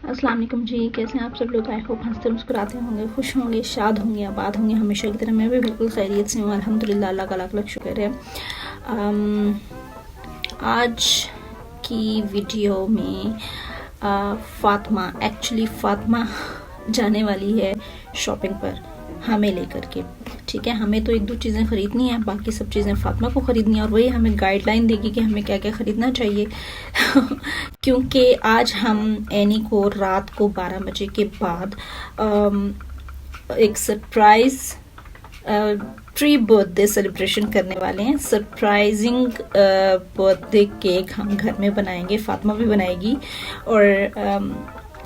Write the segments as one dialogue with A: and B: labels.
A: अस्सलाम वालेकुम जी, कैसे हैं आप सब लोग। आई होप हंसते मुस्कुराते होंगे, खुश होंगे, शाद होंगे, आबाद होंगे हमेशा की तरह। मैं भी बिल्कुल खैरियत से हूँ अल्हम्दुलिल्लाह, अल्लाह का लाख लाख शुक्र है। आज की वीडियो में फ़ातिमा जाने वाली है शॉपिंग पर हमें लेकर के। ठीक है, हमें तो एक दो चीज़ें ख़रीदनी है, बाकी सब चीज़ें फ़ातिमा को ख़रीदनी है और वही हमें गाइडलाइन देगी कि हमें क्या क्या ख़रीदना चाहिए। क्योंकि आज हम एनी को रात को 12 बजे के बाद एक सरप्राइज़ प्री बर्थडे सेलिब्रेशन करने वाले हैं। सरप्राइजिंग बर्थडे केक हम घर में बनाएंगे, फ़ातिमा भी बनाएगी और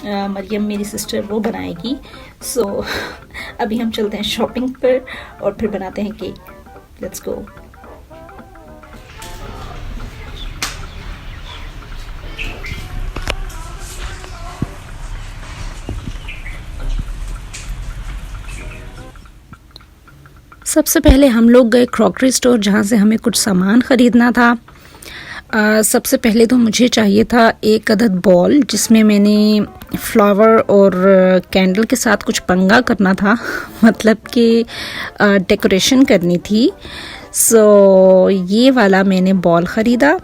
A: मरियम मेरी सिस्टर वो बनाएगी। सो अभी हम चलते हैं शॉपिंग पर और फिर बनाते हैं केक। Let's go. सबसे पहले हम लोग गए क्रॉकरी स्टोर, जहाँ से हमें कुछ सामान ख़रीदना था। सबसे पहले तो मुझे चाहिए था एक अदद बॉल, जिसमें मैंने फ्लावर और कैंडल के साथ कुछ पंगा करना था, मतलब कि डेकोरेशन करनी थी। सो ये वाला मैंने बॉल ख़रीदा।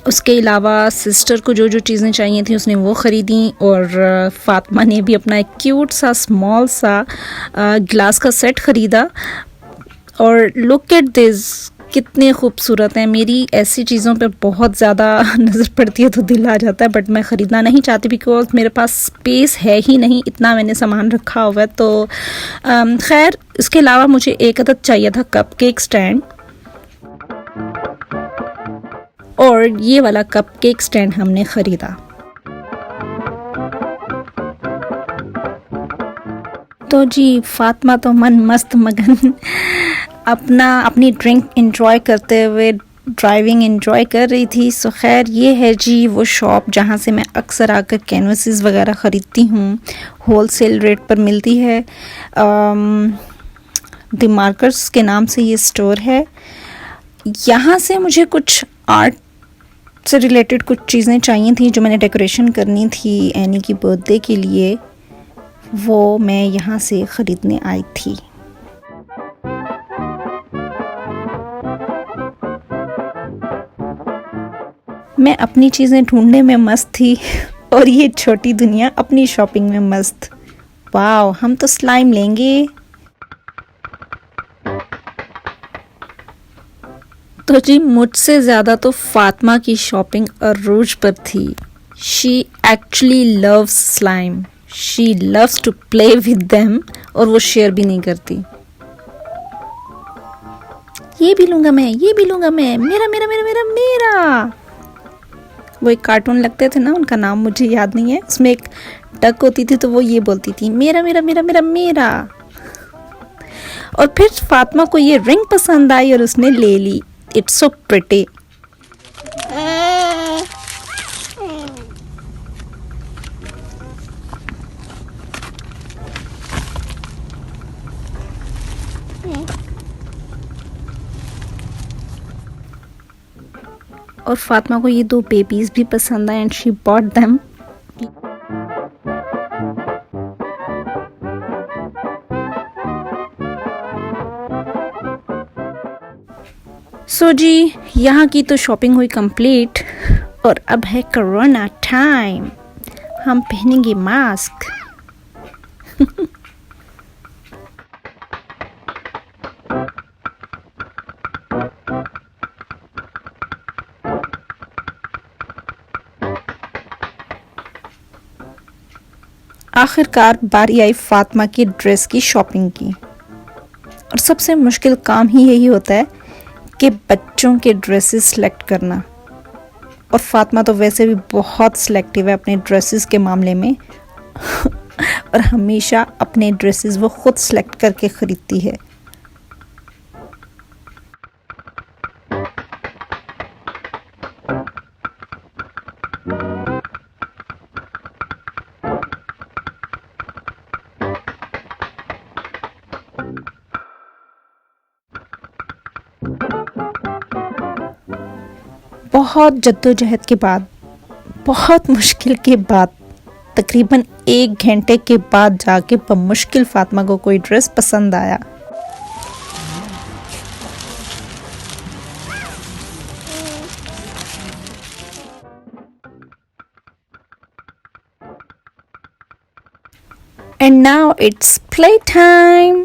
A: उसके अलावा सिस्टर को जो जो चीज़ें चाहिए थी उसने वो ख़रीदी और फ़ातिमा ने भी अपना एक क्यूट सा स्मॉल सा ग्लास का सेट ख़रीदा। और लुक एट दिस, कितने खूबसूरत हैं। मेरी ऐसी चीज़ों पे बहुत ज़्यादा नज़र पड़ती है तो दिल आ जाता है, बट मैं ख़रीदना नहीं चाहती बिकॉज मेरे पास स्पेस है ही नहीं, इतना मैंने सामान रखा हुआ है। तो खैर, इसके अलावा मुझे एक अदद चाहिए था कपकेक स्टैंड, और ये वाला कपकेक स्टैंड हमने ख़रीदा। तो जी, फ़ातिमा तो मन मस्त मगन अपनी ड्रिंक एंजॉय करते हुए ड्राइविंग एंजॉय कर रही थी। सो खैर, ये है जी वो शॉप जहाँ से मैं अक्सर आकर कैनवसेस वगैरह ख़रीदती हूँ। होलसेल रेट पर मिलती है। द मार्कर्स के नाम से ये स्टोर है। यहाँ से मुझे कुछ आर्ट से रिलेटेड कुछ चीज़ें चाहिए थी जो मैंने डेकोरेशन करनी थी एनी की बर्थडे के लिए, वो मैं यहाँ से ख़रीदने आई थी। मैं अपनी चीज़ें ढूंढने में मस्त थी और ये छोटी दुनिया अपनी शॉपिंग में मस्त। वाह, हम तो स्लाइम लेंगे। तो जी, मुझसे ज़्यादा तो फ़ातिमा की शॉपिंग अरूज पर थी। She actually loves slime, she loves to play with them, और वो शेयर भी नहीं करती। ये भी लूँगा मैं, ये भी लूँगा मैं, मेरा मेरा मेरा मेरा मेरा। वो एक कार्टून लगते थे ना, उनका नाम मुझे याद नहीं है, उसमें एक डक होती थी तो वो ये बोलती थी, मेरा मेरा मेरा मेरा मेरा। और फिर फ़ातिमा को ये रिंग पसंद आई और उसने ले ली। It's so pretty. और फ़ातिमा को ये दो बेबीज़ भी पसंद आए एंड शी बॉट देम। सो जी, यहाँ की तो शॉपिंग हुई कंप्लीट और अब है कोरोना टाइम। हम पहनेंगे मास्क। आखिरकार बारी आई फ़ातिमा की ड्रेस की शॉपिंग की, और सबसे मुश्किल काम ही यही होता है कि बच्चों के ड्रेसेस सिलेक्ट करना। और फ़ातिमा तो वैसे भी बहुत सिलेक्टिव है अपने ड्रेसेस के मामले में और हमेशा अपने ड्रेसेस वो खुद सिलेक्ट करके ख़रीदती है। बहुत जद्दोजहद के बाद, बहुत मुश्किल के बाद तकरीबन 1 घंटे के बाद जाके बमुश्किल फातिमा को कोई ड्रेस पसंद आया। And now it's playtime.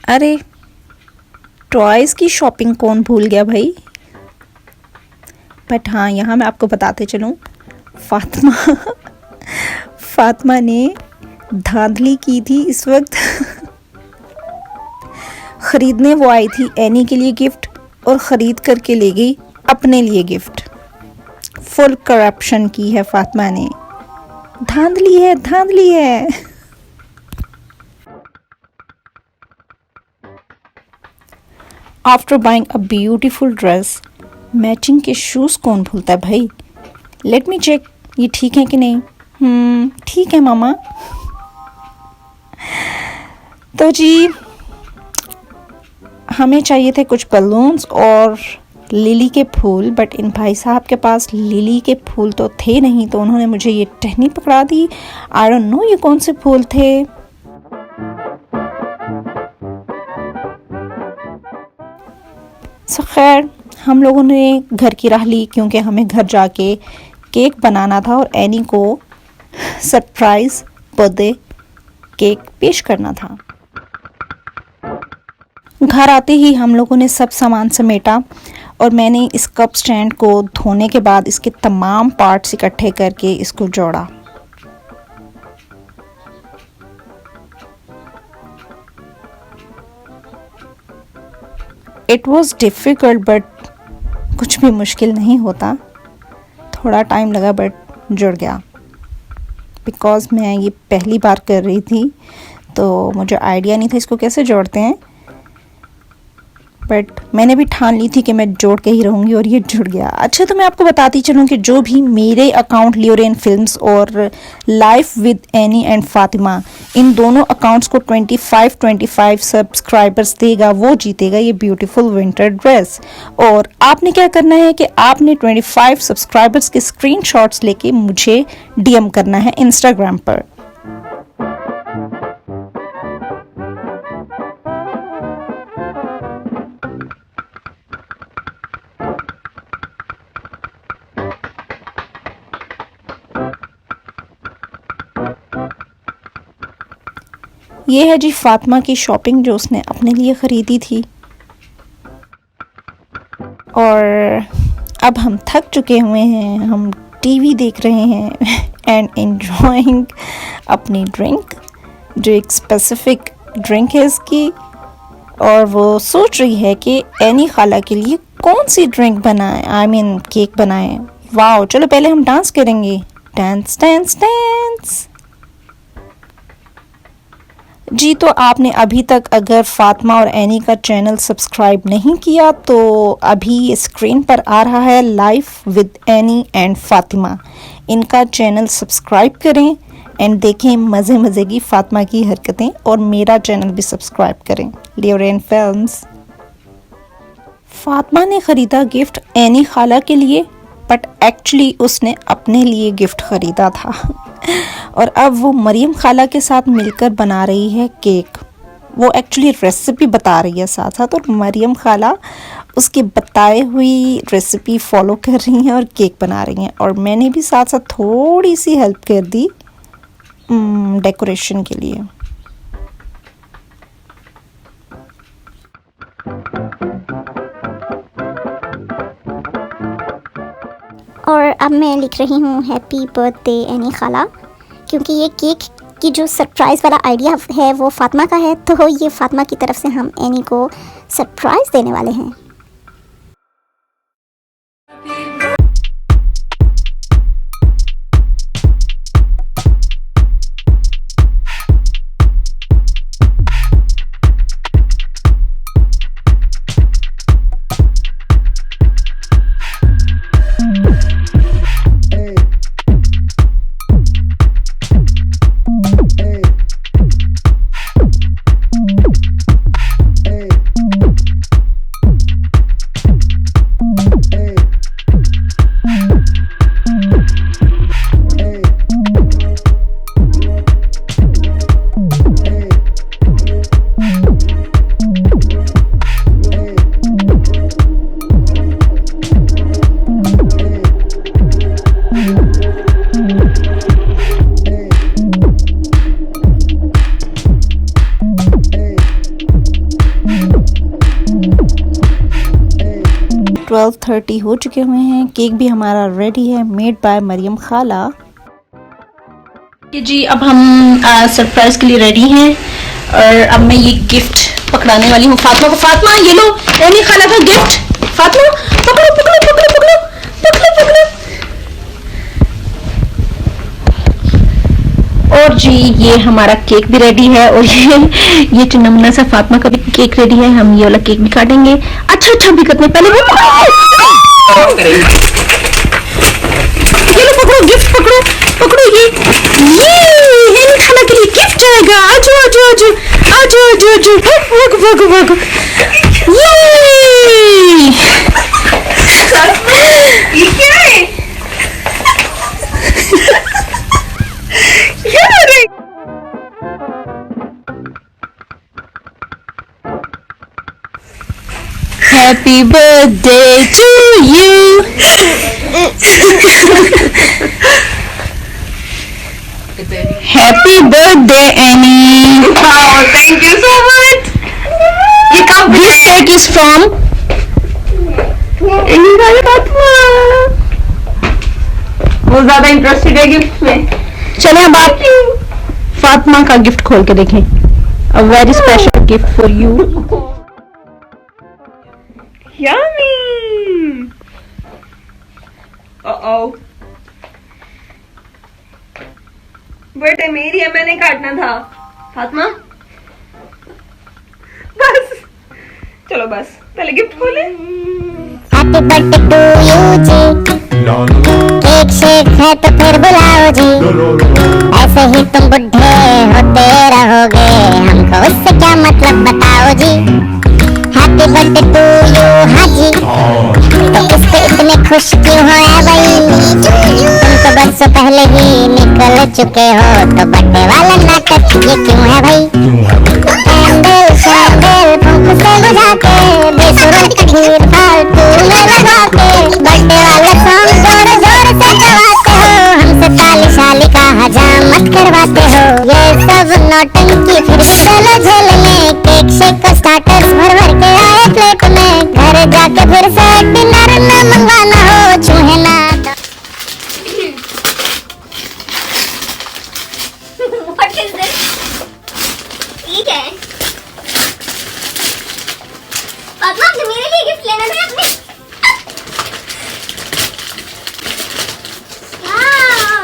A: अरे टॉयज़ की शॉपिंग कौन भूल गया भाई। बट हाँ, यहाँ मैं आपको बताते चलूँ, फातिमा ने धांधली की थी इस वक्त। ख़रीदने वो आई थी एनी के लिए गिफ्ट और ख़रीद करके ले गई अपने लिए गिफ्ट। फुल करप्शन की है फातिमा ने। धांधली है, धांधली है। After buying a beautiful dress, matching के शूज़ कौन भूलता है भाई। लेट मी चेक, ये ठीक है कि नहीं। ठीक है मामा। तो जी हमें चाहिए थे कुछ बलून्स और लिली के फूल, बट इन भाई साहब के पास लिली के फूल तो थे नहीं, तो उन्होंने मुझे ये टहनी पकड़ा दी। आई डोंट नो ये कौन से फूल थे। सो खैर हम लोगों ने घर की राह ली, क्योंकि हमें घर जाके केक बनाना था और एनी को सरप्राइज बर्थडे केक पेश करना था। घर आते ही हम लोगों ने सब सामान समेटा और मैंने इस कप स्टैंड को धोने के बाद इसके तमाम पार्ट्स इकट्ठे करके इसको जोड़ा। इट वॉज डिफ़िकल्ट, बट कुछ भी मुश्किल नहीं होता। थोड़ा टाइम लगा बट जुड़ गया। बिकॉज़ मैं ये पहली बार कर रही थी तो मुझे आइडिया नहीं था इसको कैसे जोड़ते हैं, बट मैंने भी ठान ली थी कि मैं जोड़ के ही रहूँगी और ये जुड़ गया। अच्छा, तो मैं आपको बताती चलूँ कि जो भी मेरे अकाउंट लियोरेन फिल्म्स और life with Annie and Fatima, इन दोनों अकाउंट्स को 25 सब्सक्राइबर्स देगा वो जीतेगा ये ब्यूटीफुल विंटर ड्रेस। और आपने क्या करना है कि आपने 25 सब्सक्राइबर्स के स्क्रीनशॉट्स लेके मुझे डीएम करना है इंस्टाग्राम पर। ये है जी फातिमा की शॉपिंग जो उसने अपने लिए ख़रीदी थी। और अब हम थक चुके हुए हैं, हम टीवी देख रहे हैं एंड एंजॉइंग अपनी ड्रिंक, जो एक स्पेसिफिक ड्रिंक है इसकी। और वो सोच रही है कि एनी खाला के लिए कौन सी ड्रिंक बनाए, आई मीन केक बनाए। वाओ, चलो पहले हम डांस करेंगे। Dance dance dance. जी, तो आपने अभी तक अगर फातिमा और एनी का चैनल सब्सक्राइब नहीं किया तो अभी स्क्रीन पर आ रहा है life with Annie and Fatima. इनका चैनल सब्सक्राइब करें एंड देखें मज़े मज़े की फातिमा की हरकतें, और मेरा चैनल भी सब्सक्राइब करें, लियोरेन फिल्म्स। फातिमा ने ख़रीदा गिफ्ट एनी खाला के लिए, बट एक्चुअली उसने अपने लिए गिफ्ट ख़रीदा था। और अब वो मरियम खाला के साथ मिलकर बना रही है केक। वो एक्चुअली रेसिपी बता रही है साथ साथ, और मरियम खाला उसकी बताई हुई रेसिपी फॉलो कर रही हैं और केक बना रही हैं। और मैंने भी साथ साथ थोड़ी सी हेल्प कर दी डेकोरेशन के लिए।
B: और अब मैं लिख रही हूँ हैप्पी बर्थडे एनी खाला, क्योंकि ये केक की जो सरप्राइज़ वाला आइडिया है वो फातिमा का है, तो ये फातिमा की तरफ से हम एनी को सरप्राइज़ देने वाले हैं।
A: 12:30 हो चुके हुए हैं। केक भी हमारा रेडी है, मेड बाय मरियम खाला। जी अब हम सरप्राइज के लिए रेडी हैं और अब मैं ये गिफ्ट पकड़ाने वाली हूँ फातिमा को। फातिमा ये लो एनी खाला का गिफ्ट। फातिमा पकड़ो पकड़ो पकड़ो पकड़ो पकड़ो पकड़ो। और जी ये हमारा केक भी रेडी है और ये चुनमुना सा फातिमा का भी केक रेडी है। हम ये वाला केक भी काटेंगे। अच्छा अच्छा भी करते पहले वो ये लो पकड़ो गिफ्ट पकड़ो पकड़ो। ये हेनी खाला के लिए गिफ्ट आएगा। आजो आजो आजो आजो आजो आजो भागो भागो भागो। ये क्या है? Happy birthday to you. Happy birthday Annie.
C: Wow, thank you so much. ये कब
A: This cake is from
C: वो ज्यादा इंटरेस्टेड है गिफ्ट में।
A: चले अब आप फातिमा का गिफ्ट खोल के देखें। A very special gift for you.
C: Yummy. Oh. Birthday मेरी है, मैंने काटना था। फातिमा बस चलो बस पहले गिफ्ट खोले।
B: Happy birthday to you ji. Cake shake है तो फिर बुलाओ जी। ऐसे ही तुम बुढ़े होते रहोगे, हमको उससे क्या मतलब बताओ जी। हैप्पी बर्थडे टू यू हाँ जी। तो इस पे इतने खुश क्यों हो भाई? तुम तो बरसों पहले ही निकल चुके हो, तो बर्थडे वाला नाटक ये क्यों है भाई? कैंडल शैंडल फूंक से बुझा के, बेसुरों की भीड़ फालतू में लगा के, बर्थडे वाला सॉन्ग जोर जोर से गवाते हो, हमसे ताली शाली का हजामत करवाते हो। ये सब नौटंकी फिर भी चलो झेलने, केक शेक को स्टार्टर्स भर भर के आए प्लेट में, घर जाके फिर से डिनर न मंगवाना हो, चूहे ना।
D: What is this? ये क्या है? फातिमा आपने मेरे लिए गिफ्ट लेना था अपने। वाव।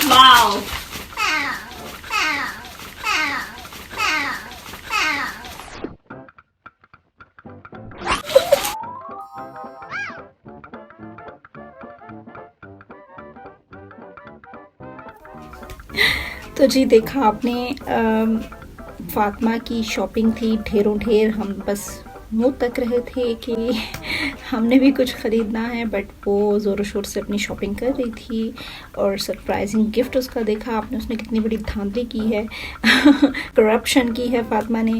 C: वाओ
A: तो जी देखा आपने फातिमा की शॉपिंग थी ढेरों ढेर। हम बस मुंह तक रहे थे कि हमने भी कुछ ख़रीदना है, बट वो ज़ोरों शोर से अपनी शॉपिंग कर रही थी। और सरप्राइजिंग गिफ्ट उसका देखा आपने, उसने कितनी बड़ी धांधली की है करप्शन की है। फातिमा ने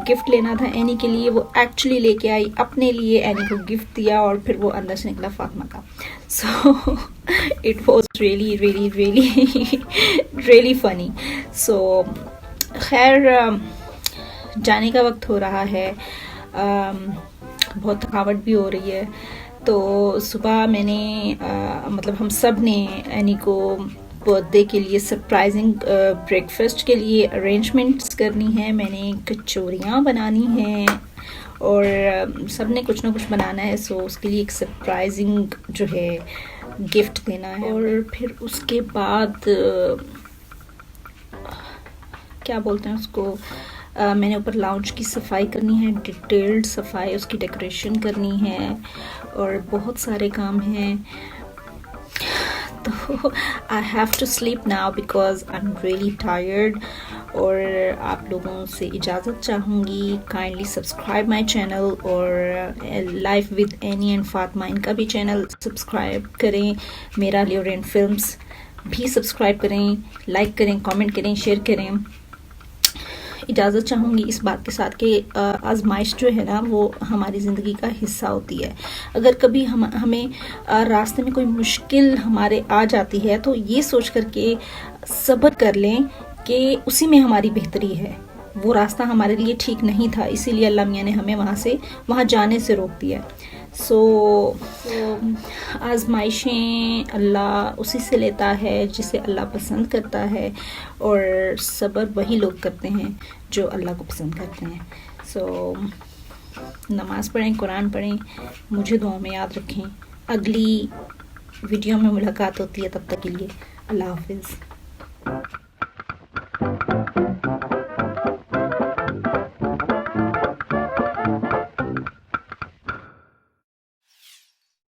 A: गिफ्ट लेना था एनी के लिए, वो एक्चुअली लेके आई अपने लिए, एनी को गिफ्ट दिया और फिर वो अंदर से निकला फातिमा का। So it was really really really really funny. So खैर जाने का वक्त हो रहा है, बहुत थकावट भी हो रही है। तो सुबह मैंने मतलब हम सब ने एनी को बर्थडे के लिए सरप्राइजिंग ब्रेकफास्ट के लिए अरेंजमेंट्स करनी है। मैंने कचौरियाँ बनानी हैं और सब ने कुछ ना कुछ बनाना है। सो उसके लिए एक सरप्राइजिंग जो है गिफ्ट देना है। और फिर उसके बाद क्या बोलते हैं उसको, मैंने ऊपर लाउंज की सफाई करनी है, डिटेल्ड सफाई, उसकी डेकोरेशन करनी है और बहुत सारे काम हैं। तो I have to sleep now because I am really tired. और आप लोगों से इजाज़त चाहूँगी। काइंडली सब्सक्राइब माई चैनल और life with Annie and Fatima, इनका भी चैनल सब्सक्राइब करें। मेरा लियोरेन फिल्म्स भी सब्सक्राइब करें, लाइक करें, कमेंट करें, शेयर करें। इजाज़त चाहूँगी इस बात के साथ कि आजमाइश जो है ना वो हमारी ज़िंदगी का हिस्सा होती है। अगर कभी हमें रास्ते में कोई मुश्किल हमारे आ जाती है तो ये सोच कर के सब्र कर लें कि उसी में हमारी बेहतरी है। वो रास्ता हमारे लिए ठीक नहीं था, इसीलिए अल्लाह मियाँ ने हमें वहाँ जाने से रोक दिया। सो आजमाइशें अल्लाह उसी से लेता है जिसे अल्लाह पसंद करता है, और सब्र वही लोग करते हैं जो अल्लाह को पसंद करते हैं। सो नमाज़ पढ़ें, कुरान पढ़ें, मुझे दुआ में याद रखें। अगली वीडियो में मुलाकात होती है, तब तक के लिए अल्लाह हाफिज़।